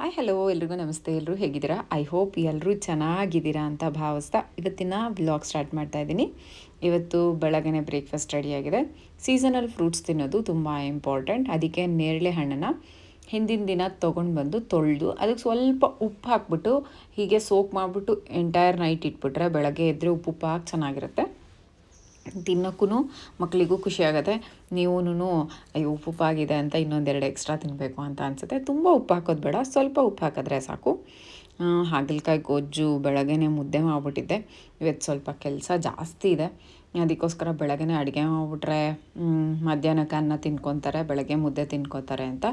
Hi hello ಎಲ್ರಿಗೂ ನಮಸ್ತೆ. ಎಲ್ಲರೂ ಹೇಗಿದ್ದೀರಾ? ಐ ಹೋಪ್ ಎಲ್ಲರೂ ಚೆನ್ನಾಗಿದ್ದೀರಾ ಅಂತ ಭಾವಿಸ್ತಾ ಇವತ್ತಿನ ವ್ಲಾಗ್ ಸ್ಟಾರ್ಟ್ ಮಾಡ್ತಾ ಇದ್ದೀನಿ. ಇವತ್ತು ಬೆಳಗ್ಗೆ ಬ್ರೇಕ್ಫಾಸ್ಟ್ ರೆಡಿಯಾಗಿದೆ. ಸೀಸನಲ್ ಫ್ರೂಟ್ಸ್ ತಿನ್ನೋದು ತುಂಬ ಇಂಪಾರ್ಟೆಂಟ್. ಅದಕ್ಕೆ ನೇರಳೆ ಹಣ್ಣನ್ನು ಹಿಂದಿನ ದಿನ ತೊಗೊಂಡು ಬಂದು ತೊಳೆದು ಅದಕ್ಕೆ ಸ್ವಲ್ಪ ಉಪ್ಪು ಹಾಕ್ಬಿಟ್ಟು ಹೀಗೆ ಸೋಕ್ ಮಾಡಿಬಿಟ್ಟು ಎಂಟೈರ್ ನೈಟ್ ಇಟ್ಬಿಟ್ರೆ ಬೆಳಗ್ಗೆ ಎದ್ದರೆ ಉಪ್ಪು ಹಾಕಿ ಚೆನ್ನಾಗಿರುತ್ತೆ. ತಿನ್ನೋಕ್ಕೂ ಮಕ್ಕಳಿಗೂ ಖುಷಿಯಾಗುತ್ತೆ. ನೀವೂ ಅಯ್ಯೋ ಉಪ್ಪಾಗಿದೆ ಅಂತ ಇನ್ನೊಂದೆರಡು ಎಕ್ಸ್ಟ್ರಾ ತಿನ್ನಬೇಕು ಅಂತ ಅನಿಸುತ್ತೆ. ತುಂಬ ಉಪ್ಪು ಹಾಕೋದು ಬೇಡ, ಸ್ವಲ್ಪ ಉಪ್ಪು ಹಾಕಿದ್ರೆ ಸಾಕು. ಹಾಗಲಕಾಯಿ ಗೊಜ್ಜು ಬೆಳಗ್ಗೆ ಮುದ್ದೆ ಮಾಡಿಬಿಟ್ಟಿದ್ದೆ. ಇವತ್ತು ಸ್ವಲ್ಪ ಕೆಲಸ ಜಾಸ್ತಿ ಇದೆ, ಅದಕ್ಕೋಸ್ಕರ ಬೆಳಗ್ಗೆ ಅಡುಗೆ ಮಾಡಿಬಿಟ್ರೆ ಮಧ್ಯಾಹ್ನಕ್ಕೆ ಅನ್ನ ತಿನ್ಕೊತಾರೆ, ಬೆಳಗ್ಗೆ ಮುದ್ದೆ ತಿನ್ಕೊತಾರೆ ಅಂತ.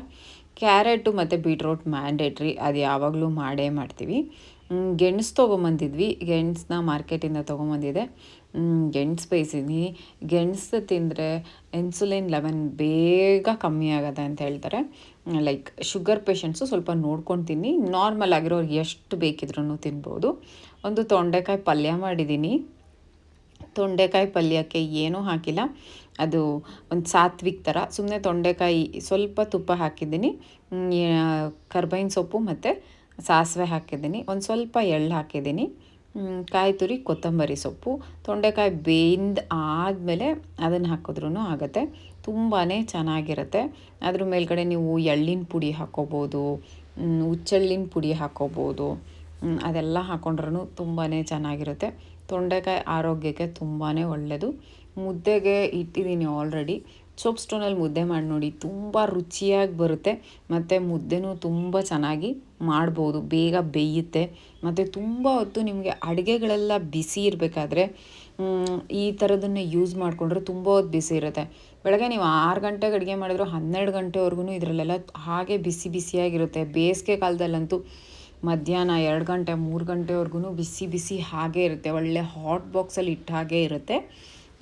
ಕ್ಯಾರೆಟು ಮತ್ತು ಬೀಟ್ರೋಟ್ ಮ್ಯಾಂಡೇಟ್ರಿ, ಅದು ಯಾವಾಗಲೂ ಮಾಡೇ ಮಾಡ್ತೀವಿ. ಗೆಣಸು ತೊಗೊಂಬಂದಿದ್ವಿ, ಗೆಣಸನ್ನ ಮಾರ್ಕೆಟಿಂದ ತೊಗೊಂಬಂದಿದ್ದೆ. ಗೆಣಸು ಬೇಯಿಸಿದ್ವಿ. ಗೆಣಸು ತಿಂದರೆ ಇನ್ಸುಲಿನ್ ಲೆವೆಲ್ ಬೇಗ ಕಮ್ಮಿ ಆಗುತ್ತೆ ಅಂತ ಹೇಳ್ತಾರೆ. ಲೈಕ್ ಶುಗರ್ ಪೇಷಂಟ್ಸು ಸ್ವಲ್ಪ ನೋಡ್ಕೊಂಡು ತಿನ್ನಿ, ನಾರ್ಮಲ್ ಆಗಿರೋರು ಎಷ್ಟು ಬೇಕಿದ್ರೂ ತಿನ್ಬೋದು. ಒಂದು ತೊಂಡೆಕಾಯಿ ಪಲ್ಯ ಮಾಡಿದ್ದೀನಿ. ತೊಂಡೆಕಾಯಿ ಪಲ್ಯಕ್ಕೆ ಏನೂ ಹಾಕಿಲ್ಲ, ಅದು ಒಂದು ಸಾತ್ವಿಕ್ ಥರ ಸುಮ್ಮನೆ ತೊಂಡೆಕಾಯಿ ಸ್ವಲ್ಪ ತುಪ್ಪ ಹಾಕಿದ್ದೀನಿ, ಕರ್ಬೇವಿನ ಸೊಪ್ಪು ಮತ್ತು ಸಾಸಿವೆ ಹಾಕಿದ್ದೀನಿ, ಒಂದು ಸ್ವಲ್ಪ ಎಳ್ಳು ಹಾಕಿದ್ದೀನಿ, ಕಾಯಿ ತುರಿ, ಕೊತ್ತಂಬರಿ ಸೊಪ್ಪು. ತೊಂಡೆಕಾಯಿ ಬೇಯ್ದು ಆದಮೇಲೆ ಅದನ್ನು ಹಾಕಿದ್ರೂ ಆಗುತ್ತೆ, ತುಂಬಾ ಚೆನ್ನಾಗಿರುತ್ತೆ. ಅದ್ರ ಮೇಲ್ಗಡೆ ನೀವು ಎಳ್ಳಿನ ಪುಡಿ ಹಾಕ್ಕೋಬೋದು, ಹುಚ್ಚೆಳ್ಳಿನ ಪುಡಿ ಹಾಕ್ಕೋಬೋದು. ಅದೆಲ್ಲ ಹಾಕ್ಕೊಂಡ್ರೂ ತುಂಬಾ ಚೆನ್ನಾಗಿರುತ್ತೆ. ತೊಂಡೆಕಾಯಿ ಆರೋಗ್ಯಕ್ಕೆ ತುಂಬಾ ಒಳ್ಳೆಯದು. ಮುದ್ದೆಗೆ ಇಟ್ಟಿದ್ದೀನಿ ಆಲ್ರೆಡಿ. ಸೋಪ್ ಸ್ಟೋನಲ್ಲಿ ಮುದ್ದೆ ಮಾಡಿ ನೋಡಿ, ತುಂಬ ರುಚಿಯಾಗಿ ಬರುತ್ತೆ ಮತ್ತು ಮುದ್ದೆನೂ ತುಂಬ ಚೆನ್ನಾಗಿ ಮಾಡ್ಬೋದು, ಬೇಗ ಬೇಯುತ್ತೆ. ಮತ್ತು ತುಂಬ ಹೊತ್ತು ನಿಮಗೆ ಅಡುಗೆಗಳೆಲ್ಲ ಬಿಸಿ ಇರಬೇಕಾದ್ರೆ ಈ ಥರದನ್ನು ಯೂಸ್ ಮಾಡಿಕೊಂಡ್ರೆ ತುಂಬ ಹೊತ್ತು ಬಿಸಿ ಇರುತ್ತೆ. ಬೆಳಗ್ಗೆ ನೀವು 6 ಗಂಟೆಗೆ ಅಡುಗೆ ಮಾಡಿದ್ರು 12 ಗಂಟೆವರೆಗೂ ಇದರಲ್ಲೆಲ್ಲ ಹಾಗೆ ಬಿಸಿ ಬಿಸಿಯಾಗಿರುತ್ತೆ. ಬೇಸಿಗೆ ಕಾಲದಲ್ಲಂತೂ ಮಧ್ಯಾಹ್ನ 2 ಗಂಟೆ 3 ಗಂಟೆವರೆಗೂ ಬಿಸಿ ಬಿಸಿ ಹಾಗೇ ಇರುತ್ತೆ, ಒಳ್ಳೆ ಹಾಟ್ ಬಾಕ್ಸಲ್ಲಿ ಇಟ್ಟ ಹಾಗೇ ಇರುತ್ತೆ.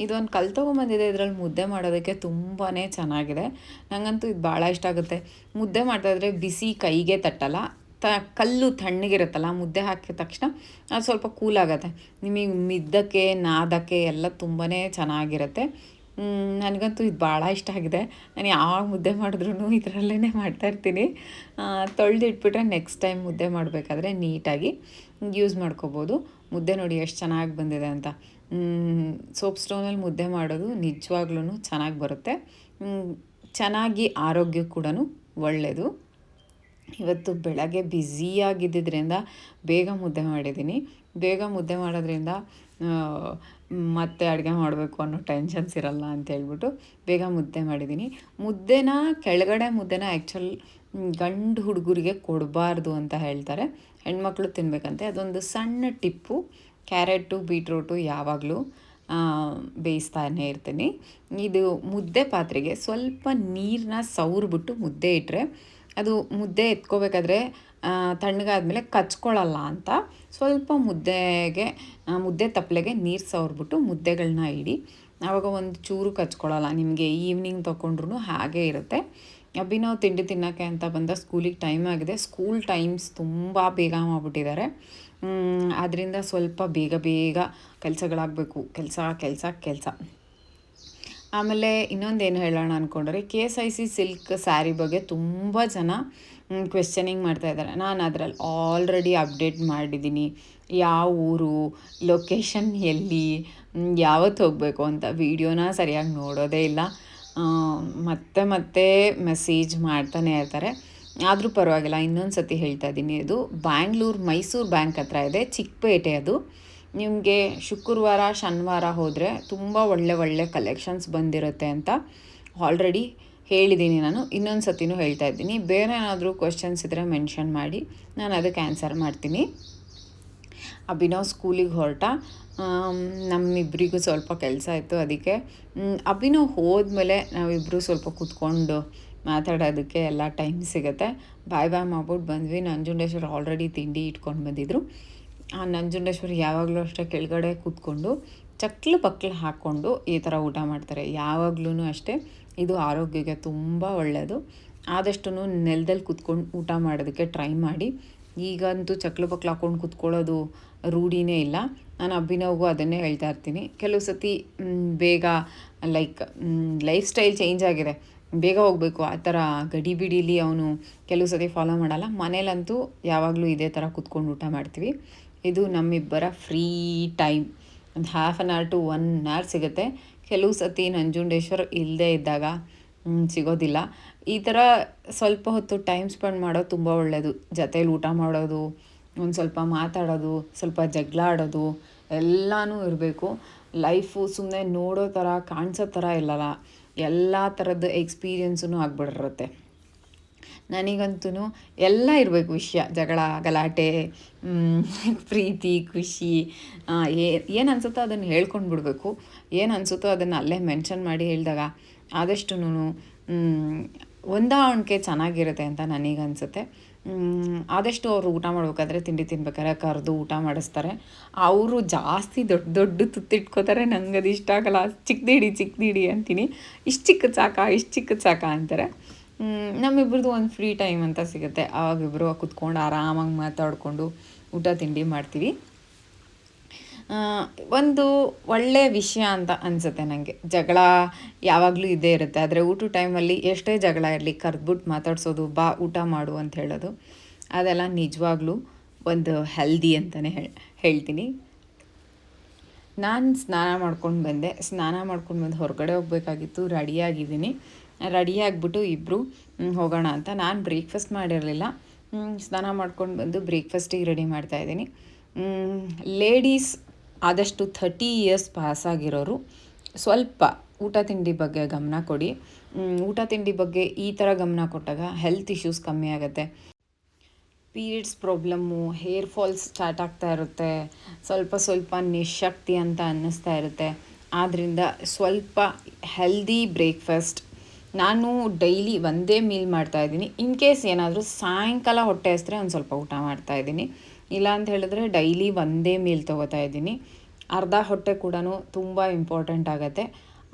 ಇದೊಂದು ಕಲ್ಲು ತೊಗೊಂಬಂದಿದೆ, ಇದರಲ್ಲಿ ಮುದ್ದೆ ಮಾಡೋದಕ್ಕೆ ತುಂಬಾ ಚೆನ್ನಾಗಿದೆ. ನನಗಂತೂ ಇದು ಭಾಳ ಇಷ್ಟ ಆಗುತ್ತೆ. ಮುದ್ದೆ ಮಾಡ್ತಾಯಿದ್ರೆ ಬಿಸಿ ಕೈಗೆ ತಟ್ಟಲ್ಲ, ಕಲ್ಲು ತಣ್ಣಗಿರುತ್ತಲ್ಲ, ಮುದ್ದೆ ಹಾಕಿದ ತಕ್ಷಣ ಅದು ಸ್ವಲ್ಪ ಕೂಲ್ ಆಗುತ್ತೆ. ನಿಮಗೆ ಮಿದ್ದಕ್ಕೆ ನಾದಕ್ಕೆ ಎಲ್ಲ ತುಂಬಾ ಚೆನ್ನಾಗಿರುತ್ತೆ. ನನಗಂತೂ ಇದು ಭಾಳ ಇಷ್ಟ ಆಗಿದೆ. ನಾನು ಯಾವಾಗ ಮುದ್ದೆ ಮಾಡಿದ್ರೂ ಇದರಲ್ಲೇ ಮಾಡ್ತಾಯಿರ್ತೀನಿ. ತೊಳೆದಿಟ್ಬಿಟ್ರೆ ನೆಕ್ಸ್ಟ್ ಟೈಮ್ ಮುದ್ದೆ ಮಾಡಬೇಕಾದ್ರೆ ನೀಟಾಗಿ ಯೂಸ್ ಮಾಡ್ಕೋಬೋದು. ಮುದ್ದೆ ನೋಡಿ ಎಷ್ಟು ಚೆನ್ನಾಗಿ ಬಂದಿದೆ ಅಂತ. ಸೋಪ್ ಸ್ಟೋನಲ್ಲಿ ಮುದ್ದೆ ಮಾಡೋದು ನಿಜವಾಗ್ಲೂ ಚೆನ್ನಾಗಿ ಬರುತ್ತೆ, ಚೆನ್ನಾಗಿ ಆರೋಗ್ಯ ಕೂಡ ಒಳ್ಳೆಯದು. ಇವತ್ತು ಬೆಳಗ್ಗೆ ಬ್ಯುಸಿಯಾಗಿದ್ದರಿಂದ ಬೇಗ ಮುದ್ದೆ ಮಾಡಿದ್ದೀನಿ. ಬೇಗ ಮುದ್ದೆ ಮಾಡೋದ್ರಿಂದ ಮತ್ತೆ ಅಡುಗೆ ಮಾಡಬೇಕು ಅನ್ನೋ ಟೆನ್ಷನ್ಸ್ ಇರಲ್ಲ ಅಂತೇಳ್ಬಿಟ್ಟು ಬೇಗ ಮುದ್ದೆ ಮಾಡಿದ್ದೀನಿ. ಕೆಳಗಡೆ ಮುದ್ದೆನ ಆ್ಯಕ್ಚುಲ್ ಗಂಡು ಹುಡುಗರಿಗೆ ಕೊಡಬಾರ್ದು ಅಂತ ಹೇಳ್ತಾರೆ, ಹೆಣ್ಮಕ್ಳು ತಿನ್ನಬೇಕಂತೆ. ಅದೊಂದು ಸಣ್ಣ ಟಿಪ್ಪು. ಕ್ಯಾರೆಟು ಬೀಟ್ರೋಟು ಯಾವಾಗಲೂ ಬೇಯಿಸ್ತಾನೆ ಇರ್ತೀನಿ. ಇದು ಮುದ್ದೆ ಪಾತ್ರೆಗೆ ಸ್ವಲ್ಪ ನೀರನ್ನ ಸವರ್ಬಿಟ್ಟು ಮುದ್ದೆ ಇಟ್ಟರೆ ಅದು ಮುದ್ದೆ ಎತ್ಕೋಬೇಕಾದ್ರೆ ತಣ್ಣಗಾದ್ಮೇಲೆ ಕಚ್ಕೊಳ್ಳಲ್ಲ ಅಂತ ಸ್ವಲ್ಪ ಮುದ್ದೆ ತಪ್ಪಲೆಗೆ ನೀರು ಸವರ್ಬಿಟ್ಟು ಮುದ್ದೆಗಳನ್ನ ಇಡಿ, ಆವಾಗ ಒಂದು ಚೂರು ಕಚ್ಕೊಳ್ಳಲ್ಲ. ನಿಮಗೆ ಈವ್ನಿಂಗ್ ತೊಗೊಂಡ್ರೂ ಹಾಗೇ ಇರುತ್ತೆ. ಅಭಿನವ್ ತಿಂಡಿ ತಿನ್ನೋಕ್ಕೆ ಅಂತ ಬಂದ, ಸ್ಕೂಲಿಗೆ ಟೈಮ್ ಆಗಿದೆ. ಸ್ಕೂಲ್ ಟೈಮ್ಸ್ ತುಂಬ ಬೇಗ ಮಾಡಿಬಿಟ್ಟಿದ್ದಾರೆ, ಆದ್ದರಿಂದ ಸ್ವಲ್ಪ ಬೇಗ ಬೇಗ ಕೆಲಸಗಳಾಗಬೇಕು, ಕೆಲಸ. ಆಮೇಲೆ ಇನ್ನೊಂದೇನು ಹೇಳೋಣ ಅಂದ್ಕೊಂಡ್ರೆ, KSIC ಸಿಲ್ಕ್ ಸ್ಯಾರಿ ಬಗ್ಗೆ ತುಂಬ ಜನ ಕ್ವೆಶ್ಚನಿಂಗ್ ಮಾಡ್ತಾಯಿದ್ದಾರೆ. ನಾನು ಅದರಲ್ಲಿ ಆಲ್ರೆಡಿ ಅಪ್ಡೇಟ್ ಮಾಡಿದ್ದೀನಿ, ಯಾವ ಊರು, ಲೊಕೇಶನ್ ಎಲ್ಲಿ, ಯಾವತ್ತು ಹೋಗಬೇಕು ಅಂತ. ವೀಡಿಯೋನ ಸರಿಯಾಗಿ ನೋಡೋದೇ ಇಲ್ಲ, ಮತ್ತೆ ಮೆಸೇಜ್ ಮಾಡ್ತಾನೆ ಇರ್ತಾರೆ. ಆದರೂ ಪರವಾಗಿಲ್ಲ, ಇನ್ನೊಂದು ಸತಿ ಹೇಳ್ತಾ ಇದ್ದೀನಿ. ಇದು ಮೈಸೂರು ಬ್ಯಾಂಕ್ ಹತ್ರ ಇದೆ, ಚಿಕ್ಕಪೇಟೆ. ಅದು ನಿಮಗೆ ಶುಕ್ರವಾರ ಶನಿವಾರ ಹೋದರೆ ತುಂಬ ಒಳ್ಳೆ ಕಲೆಕ್ಷನ್ಸ್ ಬಂದಿರುತ್ತೆ ಅಂತ ಆಲ್ರೆಡಿ ಹೇಳಿದ್ದೀನಿ. ನಾನು ಇನ್ನೊಂದು ಸತಿನೂ ಹೇಳ್ತಾ ಇದ್ದೀನಿ. ಬೇರೆ ಏನಾದರೂ ಕ್ವೆಶ್ಚನ್ಸ್ ಇದ್ದರೆ ಮೆನ್ಷನ್ ಮಾಡಿ, ನಾನು ಅದಕ್ಕೆ ಆನ್ಸರ್ ಮಾಡ್ತೀನಿ. ಅಭಿನವ್ ಸ್ಕೂಲಿಗೆ ಹೊರಟ, ನಮ್ಮಿಬ್ಬರಿಗೂ ಸ್ವಲ್ಪ ಕೆಲಸ ಇತ್ತು, ಅದಕ್ಕೆ ಅಭಿನವ್ ಹೋದ್ಮೇಲೆ ನಾವಿಬ್ಬರು ಸ್ವಲ್ಪ ಕೂತ್ಕೊಂಡು ಮಾತಾಡೋದಕ್ಕೆ ಎಲ್ಲ ಟೈಮ್ ಸಿಗುತ್ತೆ. ಬಾಯ್ ಮಾಡ್ಬಿಟ್ಟು ಬಂದ್ವಿ. ನಂಜುಂಡೇಶ್ವರ ಆಲ್ರೆಡಿ ತಿಂಡಿ ಇಟ್ಕೊಂಡು ಬಂದಿದ್ರು. ಆ ನಂಜುಂಡೇಶ್ವರಿ ಯಾವಾಗಲೂ ಅಷ್ಟೇ ಕೆಳಗಡೆ ಕೂತ್ಕೊಂಡು ಪಕ್ಕಲು ಹಾಕ್ಕೊಂಡು ಈ ಥರ ಊಟ ಮಾಡ್ತಾರೆ, ಯಾವಾಗಲೂ ಅಷ್ಟೇ. ಇದು ಆರೋಗ್ಯಕ್ಕೆ ತುಂಬ ಒಳ್ಳೆಯದು. ಆದಷ್ಟು ನೆಲದಲ್ಲಿ ಕೂತ್ಕೊಂಡು ಊಟ ಮಾಡೋದಕ್ಕೆ ಟ್ರೈ ಮಾಡಿ. ಈಗಂತೂ ಪಕ್ಕಲು ಹಾಕ್ಕೊಂಡು ಕೂತ್ಕೊಳ್ಳೋದು ರೂಢಿನೇ ಇಲ್ಲ. ನಾನು ಅಭಿನವ್ಗೂ ಅದನ್ನೇ ಹೇಳ್ತಾ ಇರ್ತೀನಿ. ಕೆಲವು ಸತಿ ಬೇಗ ಲೈಫ್ ಸ್ಟೈಲ್ ಚೇಂಜ್ ಆಗಿದೆ, ಬೇಗ ಹೋಗಬೇಕು ಆ ಥರ ಗಡಿಬಿಡೀಲಿ ಅವನು ಕೆಲವು ಸತಿ ಫಾಲೋ ಮಾಡಲ್ಲ. ಮನೇಲಂತೂ ಯಾವಾಗಲೂ ಇದೇ ಥರ ಕೂತ್ಕೊಂಡು ಊಟ ಮಾಡ್ತೀವಿ. ಇದು ನಮ್ಮಿಬ್ಬರ ಫ್ರೀ ಟೈಮ್. ಒಂದು 1/2 ಟು 1 ಅವರ್ ಸಿಗುತ್ತೆ. ಕೆಲವು ಸತಿ ನಂಜುಂಡೇಶ್ವರ್ ಇಲ್ಲದೇ ಇದ್ದಾಗ ಸಿಗೋದಿಲ್ಲ. ಈ ಥರ ಸ್ವಲ್ಪ ಹೊತ್ತು ಟೈಮ್ ಸ್ಪೆಂಡ್ ಮಾಡೋದು ತುಂಬ ಒಳ್ಳೆಯದು. ಜೊತೇಲಿ ಊಟ ಮಾಡೋದು, ಒಂದು ಸ್ವಲ್ಪ ಮಾತಾಡೋದು, ಸ್ವಲ್ಪ ಜಗಳ ಆಡೋದು ಎಲ್ಲನೂ ಇರಬೇಕು. ಲೈಫು ಸುಮ್ಮನೆ ನೋಡೋ ಥರ ಕಾಣಿಸೋ ಥರ ಇಲ್ಲಲ್ಲ, ಎಲ್ಲ ಥರದ್ದು ಎಕ್ಸ್ಪೀರಿಯೆನ್ಸೂ ಆಗ್ಬಿಟ್ಟಿರುತ್ತೆ. ನನಗಂತೂ ಎಲ್ಲ ಇರಬೇಕು ವಿಷಯ, ಜಗಳ, ಗಲಾಟೆ, ಪ್ರೀತಿ, ಖುಷಿ, ಏನು ಅನಿಸುತ್ತೋ ಅದನ್ನು ಹೇಳ್ಕೊಂಡು ಬಿಡಬೇಕು. ಏನು ಅನಿಸುತ್ತೋ ಅದನ್ನು ಅಲ್ಲೇ ಮೆನ್ಷನ್ ಮಾಡಿ ಹೇಳಿದಾಗ ಆದಷ್ಟು ಹೊಂದಾಣಿಕೆ ಚೆನ್ನಾಗಿರುತ್ತೆ ಅಂತ ನನಗನ್ಸುತ್ತೆ. ಆದಷ್ಟು ಅವರು ಊಟ ಮಾಡಬೇಕಾದ್ರೆ, ತಿಂಡಿ ತಿನ್ಬೇಕಾದ್ರೆ ಕರೆದು ಊಟ ಮಾಡಿಸ್ತಾರೆ. ಅವರು ಜಾಸ್ತಿ ದೊಡ್ಡ ದೊಡ್ಡ ತುತ್ತಿಟ್ಕೋತಾರೆ. ನಂಗೆ ಅದು ಇಷ್ಟ ಆಗಲ್ಲ. ಚಿಕ್ಕದಿಡಿ ಅಂತೀನಿ. ಇಷ್ಟು ಚಿಕ್ಕದು ಸಾಕ ಅಂತಾರೆ. ನಮ್ಮಿಬ್ರದ್ದು ಒಂದು ಫ್ರೀ ಟೈಮ್ ಅಂತ ಸಿಗುತ್ತೆ. ಆವಾಗಿಬ್ಬರು ಕುತ್ಕೊಂಡು ಆರಾಮಾಗಿ ಮಾತಾಡಿಕೊಂಡು ಊಟ ತಿಂಡಿ ಮಾಡ್ತೀವಿ. ಒಂದು ಒಳ್ಳೆಯ ವಿಷಯ ಅಂತ ಅನಿಸುತ್ತೆ ನನಗೆ. ಜಗಳ ಯಾವಾಗಲೂ ಇದ್ದೇ ಇರುತ್ತೆ, ಆದರೆ ಊಟದ ಟೈಮಲ್ಲಿ ಎಷ್ಟೇ ಜಗಳ ಇರಲಿ ಕರೆದ್ಬಿಟ್ಟು ಮಾತಾಡ್ಸೋದು, ಬಾ ಊಟ ಮಾಡು ಅಂತ ಹೇಳೋದು, ಅದೆಲ್ಲ ನಿಜವಾಗ್ಲೂ ಒಂದು ಹೆಲ್ದಿ ಅಂತಲೇ ಹೇಳ್ತೀನಿ. ನಾನು ಸ್ನಾನ ಮಾಡ್ಕೊಂಡು ಬಂದು ಹೊರಗಡೆ ಹೋಗಬೇಕಾಗಿತ್ತು. ರೆಡಿಯಾಗಿದ್ದೀನಿ. ರೆಡಿಯಾಗಿಬಿಟ್ಟು ಇಬ್ಬರು ಹೋಗೋಣ ಅಂತ. ನಾನು ಬ್ರೇಕ್ಫಾಸ್ಟ್ ಮಾಡಿರಲಿಲ್ಲ. ಸ್ನಾನ ಮಾಡ್ಕೊಂಡು ಬಂದು ಬ್ರೇಕ್ಫಾಸ್ಟಿಗೆ ರೆಡಿ ಮಾಡ್ತಾಯಿದ್ದೀನಿ. ಲೇಡೀಸ್ ಆದಷ್ಟು 30 ಇಯರ್ಸ್ ಪಾಸಾಗಿರೋರು ಸ್ವಲ್ಪ ಊಟ ತಿಂಡಿ ಬಗ್ಗೆ ಗಮನ ಕೊಡಿ. ಊಟ ತಿಂಡಿ ಬಗ್ಗೆ ಈ ಥರ ಗಮನ ಕೊಟ್ಟಾಗ ಹೆಲ್ತ್ ಇಶ್ಯೂಸ್ ಕಮ್ಮಿ ಆಗುತ್ತೆ. Periods problem, hair falls start ಆಗ್ತಾ ಇರುತ್ತೆ, ಸ್ವಲ್ಪ ನಿಶಕ್ತಿ ಅಂತ ಅನ್ನಿಸ್ತಾ ಇರುತ್ತೆ. ಆದ್ದರಿಂದ ಸ್ವಲ್ಪ ಹೆಲ್ದಿ ಬ್ರೇಕ್ಫಾಸ್ಟ್. ನಾನು ಡೈಲಿ ಒಂದೇ ಮೀಲ್ ಮಾಡ್ತಾಯಿದ್ದೀನಿ. ಇನ್ ಕೇಸ್ ಏನಾದರೂ ಸಾಯಂಕಾಲ ಹೊಟ್ಟೆ ಹಸಿದ್ರೆ ಒಂದು ಸ್ವಲ್ಪ ಊಟ ಮಾಡ್ತಾಯಿದ್ದೀನಿ. ಇಲ್ಲ ಅಂತ ಹೇಳಿದ್ರೆ ಡೈಲಿ ಒಂದೇ ಮೀಲ್ ತೊಗೋತಾ ಇದ್ದೀನಿ. ಅರ್ಧ ಹೊಟ್ಟೆ ಕೂಡ ತುಂಬ ಇಂಪಾರ್ಟೆಂಟ್ ಆಗುತ್ತೆ.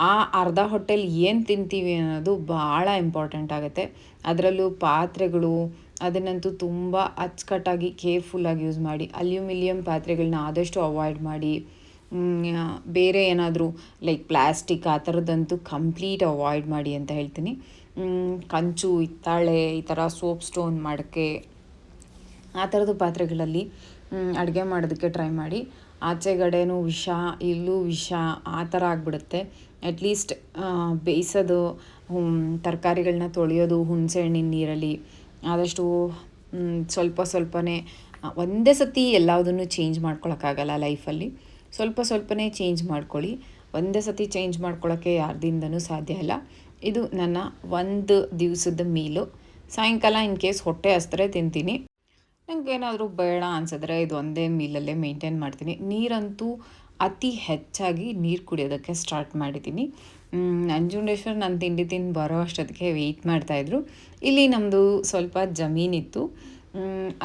ಆ ಅರ್ಧ ಹೊಟ್ಟೆಲಿ ಏನು ತಿಂತೀವಿ ಅನ್ನೋದು ಭಾಳ ಇಂಪಾರ್ಟೆಂಟ್ ಆಗುತ್ತೆ. ಅದರಲ್ಲೂ ಪಾತ್ರೆಗಳು, ಅದನ್ನಂತೂ ತುಂಬ ಅಚ್ಚುಕಟ್ಟಾಗಿ ಕೇರ್ಫುಲ್ಲಾಗಿ ಯೂಸ್ ಮಾಡಿ. ಅಲ್ಯೂಮಿನಿಯಂ ಪಾತ್ರೆಗಳನ್ನ ಆದಷ್ಟು ಅವಾಯ್ಡ್ ಮಾಡಿ. ಬೇರೆ ಏನಾದರೂ ಲೈಕ್ ಪ್ಲಾಸ್ಟಿಕ್ ಆ ಥರದ್ದಂತೂ ಕಂಪ್ಲೀಟ್ ಅವಾಯ್ಡ್ ಮಾಡಿ ಅಂತ ಹೇಳ್ತೀನಿ. ಕಂಚು, ಹಿತ್ತಾಳೆ, ಈ ಥರ ಸೋಪ್ ಸ್ಟೋನ್, ಮಡಕೆ ಆ ಥರದ್ದು ಪಾತ್ರೆಗಳಲ್ಲಿ ಅಡುಗೆ ಮಾಡೋದಕ್ಕೆ ಟ್ರೈ ಮಾಡಿ. ಆಚೆಗಡೆನೂ ವಿಷ, ಇಲ್ಲೂ ವಿಷ, ಆ ಥರ ಆಗಿಬಿಡುತ್ತೆ. ಅಟ್ಲೀಸ್ಟ್ ಬೇಯಿಸೋದು, ತರಕಾರಿಗಳನ್ನ ತೊಳೆಯೋದು ಹುಣಸೆ ಹಣ್ಣಿನ ನೀರಲ್ಲಿ ಆದಷ್ಟು ಸ್ವಲ್ಪನೇ. ಒಂದೇ ಸತಿ ಎಲ್ಲದನ್ನು ಚೇಂಜ್ ಮಾಡ್ಕೊಳಕ್ಕಾಗಲ್ಲ ಲೈಫಲ್ಲಿ. ಸ್ವಲ್ಪನೇ ಚೇಂಜ್ ಮಾಡ್ಕೊಳ್ಳಿ. ಒಂದೇ ಸತಿ ಚೇಂಜ್ ಮಾಡ್ಕೊಳ್ಳೋಕ್ಕೆ ಯಾರ್ದಿಂದನೂ ಸಾಧ್ಯ ಇಲ್ಲ. ಇದು ನನ್ನ ಒಂದು ದಿವಸದ ಮೀಲು. ಸಾಯಂಕಾಲ ಇನ್ ಕೇಸ್ ಹೊಟ್ಟೆ ಹಸಿದ್ರೆ ತಿಂತೀನಿ. ನನಗೇನಾದರೂ ಬೇಡ ಅನಿಸಿದ್ರೆ ಇದು ಒಂದೇ ಮೀಲಲ್ಲೇ ಮೇಂಟೈನ್ ಮಾಡ್ತೀನಿ. ನೀರಂತೂ ಅತಿ ಹೆಚ್ಚಾಗಿ ನೀರು ಕುಡಿಯೋದಕ್ಕೆ ಸ್ಟಾರ್ಟ್ ಮಾಡಿದ್ದೀನಿ. ನಂಜುಂಡೇಶ್ವರ್ ನಾನು ತಿಂಡಿ ತಿಂದು ಬರೋ ಅಷ್ಟೊತ್ತಿಗೆ ವೆಯ್ಟ್ ಮಾಡ್ತಾಯಿದ್ರು. ಇಲ್ಲಿ ನಮ್ಮದು ಸ್ವಲ್ಪ ಜಮೀನಿತ್ತು,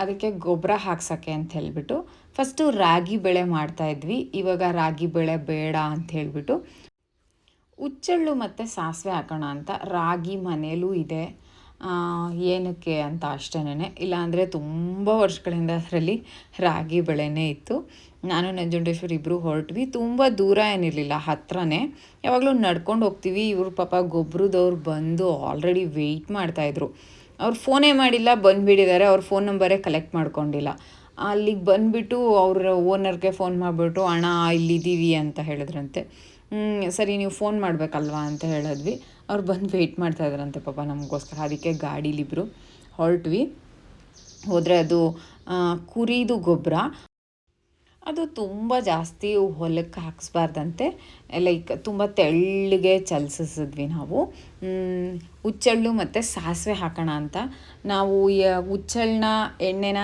ಅದಕ್ಕೆ ಗೊಬ್ಬರ ಹಾಕ್ಸೋಕ್ಕೆ ಅಂತ ಹೇಳಿಬಿಟ್ಟು ಫಸ್ಟು ರಾಗಿ ಬೆಳೆ ಮಾಡ್ತಾಯಿದ್ವಿ. ಇವಾಗ ರಾಗಿ ಬೆಳೆ ಬೇಡ ಅಂತ ಹೇಳಿಬಿಟ್ಟು ಹುಚ್ಚೆಳ್ಳು ಮತ್ತು ಸಾಸಿವೆ ಹಾಕೋಣ ಅಂತ. ರಾಗಿ ಮನೇಲೂ ಇದೆ, ಏನಕ್ಕೆ ಅಂತ ಅಷ್ಟೇನೆ. ಇಲ್ಲಾಂದರೆ ತುಂಬ ವರ್ಷಗಳಿಂದ ಅದರಲ್ಲಿ ರಾಗಿ ಬೆಳೆನೇ ಇತ್ತು. ನಾನು ನಂಜುಂಡೇಶ್ವರ್ ಇಬ್ಬರು ಹೊರಟ್ವಿ. ತುಂಬ ದೂರ ಏನಿರಲಿಲ್ಲ, ಹತ್ರನೇ. ಯಾವಾಗಲೂ ನಡ್ಕೊಂಡು ಹೋಗ್ತೀವಿ. ಇವರು ಪಾಪ ಗೊಬ್ಬರದವ್ರು ಬಂದು ಆಲ್ರೆಡಿ ವೆಯ್ಟ್ ಮಾಡ್ತಾಯಿದ್ರು. ಅವ್ರು ಫೋನೇ ಮಾಡಿಲ್ಲ, ಬಂದುಬಿಟ್ಟಿದ್ದಾರೆ. ಅವ್ರ ಫೋನ್ ನಂಬರೇ ಕಲೆಕ್ಟ್ ಮಾಡ್ಕೊಂಡಿಲ್ಲ. ಅಲ್ಲಿಗೆ ಬಂದುಬಿಟ್ಟು ಅವ್ರ ಓನರ್ಗೆ ಫೋನ್ ಮಾಡಿಬಿಟ್ಟು ಅಣ್ಣ ಇಲ್ಲಿದ್ದೀವಿ ಅಂತ ಹೇಳಿದ್ರಂತೆ. ಸರಿ ನೀವು ಫೋನ್ ಮಾಡಬೇಕಲ್ವಾ ಅಂತ ಹೇಳಿದ್ವಿ. ಅವ್ರು ಬಂದು ವೆಯ್ಟ್ ಮಾಡ್ತಾಯಿದ್ರಂತೆ ಪಾಪ ನಮಗೋಸ್ಕರ. ಅದಕ್ಕೆ ಗಾಡೀಲಿಬ್ಬರು ಹೊರಟ್ವಿ. ಹೋದರೆ ಅದು ಕುರಿದು ಗೊಬ್ಬರ. ಅದು ತುಂಬ ಜಾಸ್ತಿ ಹೊಲಕ್ಕೆ ಹಾಕಿಸ್ಬಾರ್ದಂತೆ. ಲೈಕ್ ತುಂಬ ತೆಳ್ಳಗೆ ಚಲಿಸಿದ್ವಿ ನಾವು. ಹುಚ್ಚೆಳ್ಳು ಮತ್ತು ಸಾಸಿವೆ ಹಾಕೋಣ ಅಂತ ನಾವು ಹುಚ್ಚೆಳ್ಳನ್ನ ಎಣ್ಣೆನ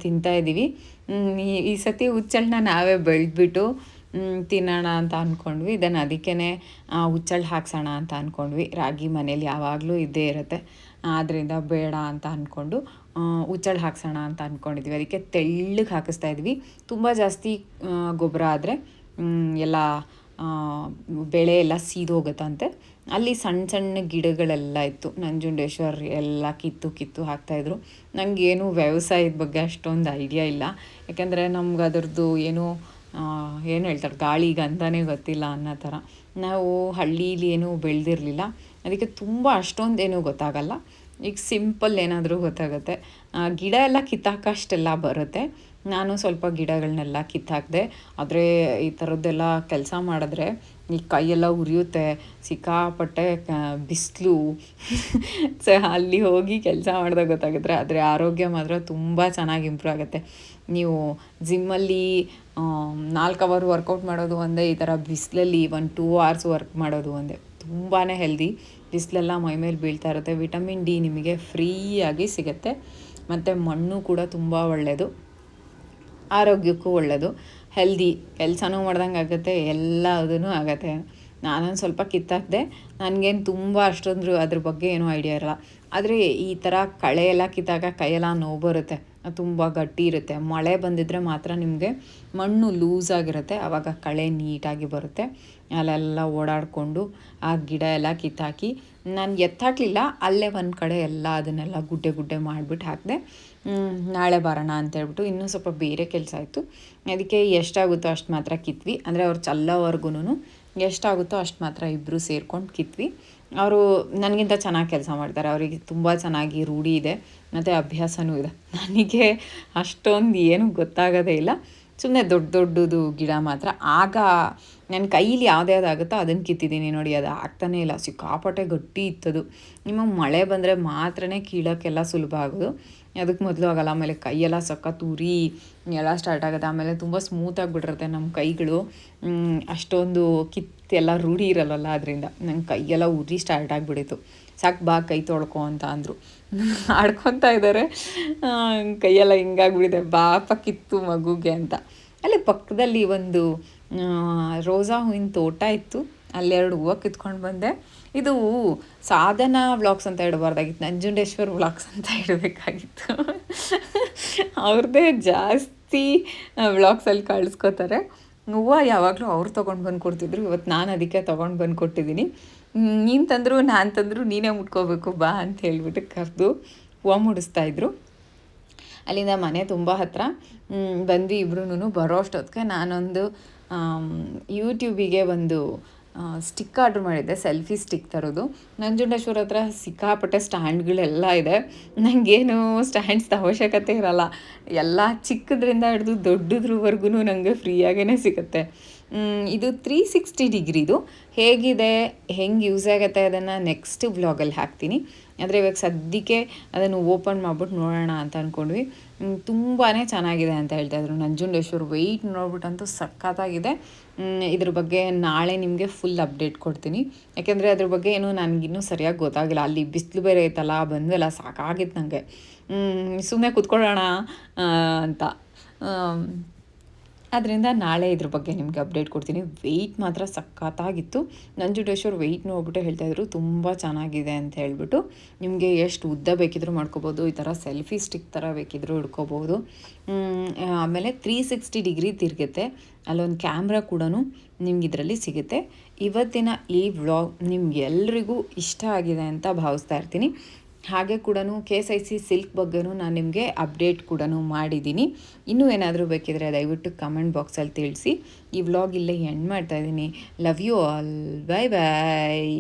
ತಿಂತಾಯಿದ್ದೀವಿ. ಈ ಸತಿ ಹುಚ್ಚೆಳ್ಳನ್ನ ನಾವೇ ಬೆಳೆದ್ಬಿಟ್ಟು ತಿನ್ನೋಣ ಅಂತ ಅಂದ್ಕೊಂಡ್ವಿ. ಇದನ್ನು ಅದಕ್ಕೇ ಹುಚ್ಚೆಳ್ಳು ಹಾಕ್ಸೋಣ ಅಂತ ಅಂದ್ಕೊಂಡ್ವಿ. ರಾಗಿ ಮನೇಲಿ ಯಾವಾಗಲೂ ಇದ್ದೇ ಇರುತ್ತೆ, ಆದ್ದರಿಂದ ಬೇಡ ಅಂತ ಅಂದ್ಕೊಂಡು ಹುಚ್ಚೆಳ್ಳು ಹಾಕ್ಸೋಣ ಅಂತ ಅಂದ್ಕೊಂಡಿದ್ವಿ. ಅದಕ್ಕೆ ತೆಳ್ಳಗೆ ಹಾಕಿಸ್ತಾ ಇದ್ವಿ. ತುಂಬ ಜಾಸ್ತಿ ಗೊಬ್ಬರ ಆದರೆ ಎಲ್ಲ ಬೆಳೆ ಎಲ್ಲ ಸೀದೋಗುತ್ತಂತೆ. ಅಲ್ಲಿ ಸಣ್ಣ ಗಿಡಗಳೆಲ್ಲ ಇತ್ತು. ನಂಜುಂಡೇಶ್ವರ್ ಎಲ್ಲ ಕಿತ್ತು ಹಾಕ್ತಾಯಿದ್ರು. ನನಗೇನು ವ್ಯವಸಾಯದ ಬಗ್ಗೆ ಅಷ್ಟೊಂದು ಐಡಿಯಾ ಇಲ್ಲ, ಯಾಕೆಂದರೆ ನಮ್ಗೆ ಅದರದ್ದು ಏನು ಹೇಳ್ತಾರೆ ಗಾಳಿ ಗಂಧನೇ ಗೊತ್ತಿಲ್ಲ ಅನ್ನೋ ಥರ. ನಾವು ಹಳ್ಳೀಲಿ ಏನೂ ಬೆಳೆದಿರಲಿಲ್ಲ. ಅದಕ್ಕೆ ತುಂಬ ಅಷ್ಟೊಂದೇನೂ ಗೊತ್ತಾಗಲ್ಲ. ಈಗ ಸಿಂಪಲ್ ಏನಾದರೂ ಗೊತ್ತಾಗುತ್ತೆ. ಗಿಡ ಎಲ್ಲ ಕಿತ್ತಾಕಷ್ಟೆಲ್ಲ ಬರುತ್ತೆ. ನಾನು ಸ್ವಲ್ಪ ಗಿಡಗಳನ್ನೆಲ್ಲ ಕಿತ್ತಾಕಿದೆ. ಆದರೆ ಈ ಥರದ್ದೆಲ್ಲ ಕೆಲಸ ಮಾಡಿದ್ರೆ ಈ ಕೈಯೆಲ್ಲ ಉರಿಯುತ್ತೆ, ಸಿಕ್ಕಾಪಟ್ಟೆ ಬಿಸಿಲು. ಅಲ್ಲಿ ಹೋಗಿ ಕೆಲಸ ಮಾಡಿದಾಗ ಗೊತ್ತಾಗುತ್ತೆ. ಆದರೆ ಆರೋಗ್ಯ ಮಾತ್ರ ತುಂಬ ಚೆನ್ನಾಗಿ ಇಂಪ್ರೂವ್ ಆಗುತ್ತೆ. ನೀವು ಜಿಮ್ಮಲ್ಲಿ 4 ಅವರ್ ವರ್ಕೌಟ್ ಮಾಡೋದು ಒಂದೇ, ಈ ಥರ ಬಿಸಿಲಲ್ಲಿ 1-2 ಅವರ್ಸ್ ವರ್ಕ್ ಮಾಡೋದು ಒಂದೇ. ತುಂಬಾ ಹೆಲ್ದಿ. ಬಿಸಿಲೆಲ್ಲ ಮೈಮೇಲೆ ಬೀಳ್ತಾ ಇರುತ್ತೆ. ವಿಟಮಿನ್ ಡಿ ನಿಮಗೆ ಫ್ರೀಯಾಗಿ ಸಿಗುತ್ತೆ. ಮತ್ತು ಮಣ್ಣು ಕೂಡ ತುಂಬ ಒಳ್ಳೆಯದು, ಆರೋಗ್ಯಕ್ಕೂ ಒಳ್ಳೆಯದು, ಹೆಲ್ದಿ. ಕೆಲಸನೂ ಮಾಡ್ದಂಗೆ ಆಗುತ್ತೆ, ಎಲ್ಲದೂ ಆಗುತ್ತೆ. ನಾನೊಂದು ಸ್ವಲ್ಪ ಕಿತ್ತಾಕಿದೆ. ನನಗೇನು ತುಂಬ ಅಷ್ಟೊಂದು ಅದ್ರ ಬಗ್ಗೆ ಏನೂ ಐಡಿಯಾ ಇರಲ್ಲ. ಆದರೆ ಈ ಥರ ಕಳೆ ಎಲ್ಲ ಕಿತ್ತಾಗ ಕೈಯೆಲ್ಲ ನೋವು ಬರುತ್ತೆ, ತುಂಬ ಗಟ್ಟಿ ಇರುತ್ತೆ. ಮಳೆ ಬಂದಿದ್ದರೆ ಮಾತ್ರ ನಿಮಗೆ ಮಣ್ಣು ಲೂಸಾಗಿರುತ್ತೆ, ಆವಾಗ ಕಳೆ ನೀಟಾಗಿ ಬರುತ್ತೆ. ಅಲ್ಲೆಲ್ಲ ಓಡಾಡಿಕೊಂಡು ಆ ಗಿಡ ಎಲ್ಲ ಕಿತ್ತಾಕಿ ನಾನು ಎತ್ತಾಕಲಿಲ್ಲ, ಅಲ್ಲೇ ಒಂದು ಕಡೆ ಎಲ್ಲ ಅದನ್ನೆಲ್ಲ ಗುಡ್ಡೆ ಮಾಡಿಬಿಟ್ಟು ಹಾಕಿದೆ. ನಾಳೆ ಬರೋಣ ಅಂತೇಳ್ಬಿಟ್ಟು ಇನ್ನೂ ಸ್ವಲ್ಪ ಬೇರೆ ಕೆಲಸ ಆಯಿತು. ಅದಕ್ಕೆ ಎಷ್ಟಾಗುತ್ತೋ ಅಷ್ಟು ಮಾತ್ರ ಕಿತ್ವಿ. ಅಂದರೆ ಅವ್ರು ಚಲ್ಲೋವರೆಗೂ ಎಷ್ಟಾಗುತ್ತೋ ಅಷ್ಟು ಮಾತ್ರ ಇಬ್ಬರು ಸೇರ್ಕೊಂಡು ಕಿತ್ವಿ. ಅವರು ನನಗಿಂತ ಚೆನ್ನಾಗಿ ಕೆಲಸ ಮಾಡ್ತಾರೆ, ಅವರಿಗೆ ತುಂಬ ಚೆನ್ನಾಗಿ ರೂಢಿ ಇದೆ ಮತ್ತು ಅಭ್ಯಾಸವೂ ಇದೆ. ನನಗೆ ಅಷ್ಟೊಂದು ಏನೂ ಗೊತ್ತಾಗೋದೇ ಇಲ್ಲ. ಸುಮ್ಮನೆ ದೊಡ್ಡದು ಗಿಡ ಮಾತ್ರ. ಆಗ ನನ್ನ ಕೈಯಲ್ಲಿ ಯಾವುದಾಗುತ್ತೋ ಅದನ್ನು ಕಿತ್ತಿದ್ದೀನಿ ನೋಡಿ, ಅದು ಆಗ್ತಾನೇ ಇಲ್ಲ, ಸಿಕ್ಕಾಪಟ್ಟೆ ಗಟ್ಟಿ ಇತ್ತದು. ನಿಮಗೆ ಮಳೆ ಬಂದರೆ ಮಾತ್ರನೇ ಕೀಳೋಕ್ಕೆಲ್ಲ ಸುಲಭ ಆಗೋದು, ಅದಕ್ಕೆ ಮೊದಲು ಆಗಲ್ಲ. ಆಮೇಲೆ ಕೈಯೆಲ್ಲ ಸಖತ್ ಉರಿ ಎಲ್ಲ ಸ್ಟಾರ್ಟ್ ಆಗುತ್ತೆ. ಆಮೇಲೆ ತುಂಬ ಸ್ಮೂತಾಗಿಬಿಟ್ಟಿರುತ್ತೆ ನಮ್ಮ ಕೈಗಳು, ಅಷ್ಟೊಂದು ಕಿತ್ತೆಲ್ಲ ರೂಢಿ ಇರಲ್ಲ. ಅದರಿಂದ ನನ್ನ ಕೈಯೆಲ್ಲ ಉರಿ ಸ್ಟಾರ್ಟ್ ಆಗಿಬಿಟ್ಟಿತ್ತು. ಸಾಕು ಬಾ ಕೈ ತೊಳ್ಕೊ ಅಂತ ಅಂದರು. ಆಡ್ಕೊತಾ ಇದ್ದಾರೆ, ಕೈಯೆಲ್ಲ ಹಿಂಗಾಗ್ಬಿಟ್ಟಿದೆ, ಬಾಪ ಕಿತ್ತು ಮಗುಗೆ ಅಂತ. ಅಲ್ಲಿ ಪಕ್ಕದಲ್ಲಿ ಒಂದು ರೋಸಾ ಹೂವಿನ ತೋಟ ಇತ್ತು, ಅಲ್ಲೆರಡು ಹೂವು ಕಿತ್ಕೊಂಡು ಬಂದೆ. ಇದು ಸಾಧನಾ ವ್ಲಾಗ್ಸ್ ಅಂತ ಇಡಬಾರ್ದಾಗಿತ್ತು, ನಂಜುಂಡೇಶ್ವರ್ ವ್ಲಾಗ್ಸ್ ಅಂತ ಇಡಬೇಕಾಗಿತ್ತು. ಅವ್ರದ್ದೇ ಜಾಸ್ತಿ ವ್ಲಾಗ್ಸಲ್ಲಿ ಕಳಿಸ್ಕೋತಾರೆ. ಹೂವು ಯಾವಾಗಲೂ ಅವ್ರು ತೊಗೊಂಡು ಬಂದು ಕೊಡ್ತಿದ್ರು. ಇವತ್ತು ನಾನು ಅದಕ್ಕೆ ತೊಗೊಂಡು ಬಂದು ಕೊಟ್ಟಿದ್ದೀನಿ. ನೀನು ತಂದರು ನಾನು ತಂದರು ನೀನೇ ಮುಟ್ಕೋಬೇಕು ಬಾ ಅಂತ ಹೇಳ್ಬಿಟ್ಟು ಕರೆದು ಹೂವು ಮುಡಿಸ್ತಾಯಿದ್ರು. ಅಲ್ಲಿಂದ ಮನೆ ತುಂಬ ಹತ್ತಿರ ಬಂದು ಇಬ್ಬರೂ ಬರೋ ಅಷ್ಟೊತ್ತಿಗೆ ನಾನೊಂದು ಯೂಟ್ಯೂಬಿಗೆ ಒಂದು ಸ್ಟಿಕ್ ಆರ್ಡ್ರ್ ಮಾಡಿದ್ದೆ, ಸೆಲ್ಫಿ ಸ್ಟಿಕ್ ತರೋದು. ನಂಜುಂಡೇಶ್ವರ ಹತ್ರ ಸಿಕ್ಕಾಪಟ್ಟೆ ಸ್ಟ್ಯಾಂಡ್ಗಳೆಲ್ಲ ಇದೆ. ನನಗೇನು ಸ್ಟ್ಯಾಂಡ್ಸ್ ಅವಶ್ಯಕತೆ ಇರಲ್ಲ, ಎಲ್ಲ ಚಿಕ್ಕದ್ರಿಂದ ಹಿಡಿದು ದೊಡ್ಡದ್ರವರೆಗೂ ನನಗೆ ಫ್ರೀಯಾಗೇ ಸಿಗುತ್ತೆ. ಇದು 360 ಡಿಗ್ರಿದು ಹೇಗಿದೆ, ಹೆಂಗೆ ಯೂಸ್ ಆಗುತ್ತೆ ಅದನ್ನು ನೆಕ್ಸ್ಟ್ ವ್ಲಾಗಲ್ಲಿ ಹಾಕ್ತೀನಿ. ಆದರೆ ಇವಾಗ ಸದ್ಯಕ್ಕೆ ಅದನ್ನು ಓಪನ್ ಮಾಡ್ಬಿಟ್ಟು ನೋಡೋಣ ಅಂತ ಅಂದ್ಕೊಂಡ್ವಿ. ತುಂಬಾ ಚೆನ್ನಾಗಿದೆ ಅಂತ ಹೇಳ್ತಾಯಿದ್ರು. ನಂಜುಂಡೇಶ್ವರ ವೆಯ್ಟ್ ನೋಡ್ಬಿಟ್ಟಂತೂ ಸಖತ್ತಾಗಿದೆ. ಇದ್ರ ಬಗ್ಗೆ ನಾಳೆ ನಿಮಗೆ ಫುಲ್ ಅಪ್ಡೇಟ್ ಕೊಡ್ತೀನಿ, ಯಾಕೆಂದರೆ ಅದ್ರ ಬಗ್ಗೆ ಏನೂ ನನಗಿನ್ನೂ ಸರಿಯಾಗಿ ಗೊತ್ತಾಗಿಲ್ಲ. ಅಲ್ಲಿ ಬಿಸಿಲು ಬೇರೆ ಐತಲ್ಲ, ಬಂದೆಲ್ಲ ಸಾಕಾಗಿತ್ತು ನನಗೆ. ಸುಮ್ಮನೆ ಕೂತ್ಕೊಳ್ಳೋಣ ಅಂತ. ಅದರಿಂದ ನಾಳೆ ಇದ್ರ ಬಗ್ಗೆ ನಿಮಗೆ ಅಪ್ಡೇಟ್ ಕೊಡ್ತೀನಿ. ವೆಯ್ಟ್ ಮಾತ್ರ ಸಖತ್ತಾಗಿತ್ತು. ನಂಜುಂಡೇಶ್ವರ ವೆಯ್ಟ್ ನೋಡ್ಬಿಟ್ಟು ಹೇಳ್ತಾಯಿದ್ರು ತುಂಬ ಚೆನ್ನಾಗಿದೆ ಅಂತ ಹೇಳ್ಬಿಟ್ಟು. ನಿಮಗೆ ಎಷ್ಟು ಉದ್ದ ಬೇಕಿದ್ರೂ ಮಾಡ್ಕೋಬೋದು, ಈ ಥರ ಸೆಲ್ಫಿ ಸ್ಟಿಕ್ ಥರ ಬೇಕಿದ್ರೂ ಹಿಡ್ಕೋಬೋದು. ಆಮೇಲೆ 360 ಡಿಗ್ರಿ ತಿರುಗುತ್ತೆ. ಅಲ್ಲೊಂದು ಕ್ಯಾಮ್ರಾ ಕೂಡ ನಿಮ್ಗೆ ಇದರಲ್ಲಿ ಸಿಗುತ್ತೆ. ಇವತ್ತಿನ ಈ ವ್ಲಾಗ್ ನಿಮ್ಗೆಲ್ರಿಗೂ ಇಷ್ಟ ಆಗಿದೆ ಅಂತ ಭಾವಿಸ್ತಾ ಇರ್ತೀನಿ. ಹಾಗೆ ಕೂಡ KSIC ಸಿಲ್ಕ್ ಬಗ್ಗೆನೂ ನಾನು ನಿಮಗೆ ಅಪ್ಡೇಟ್ ಕೂಡ ಮಾಡಿದ್ದೀನಿ. ಇನ್ನೂ ಏನಾದರೂ ಬೇಕಿದ್ರೆ ದಯವಿಟ್ಟು ಕಮೆಂಟ್ ಬಾಕ್ಸಲ್ಲಿ ತಿಳಿಸಿ. ಈ ವ್ಲಾಗ್ ಇಲ್ಲೇ ಎಂಡ್ ಮಾಡ್ತಾಯಿದ್ದೀನಿ. Love you all, bye bye.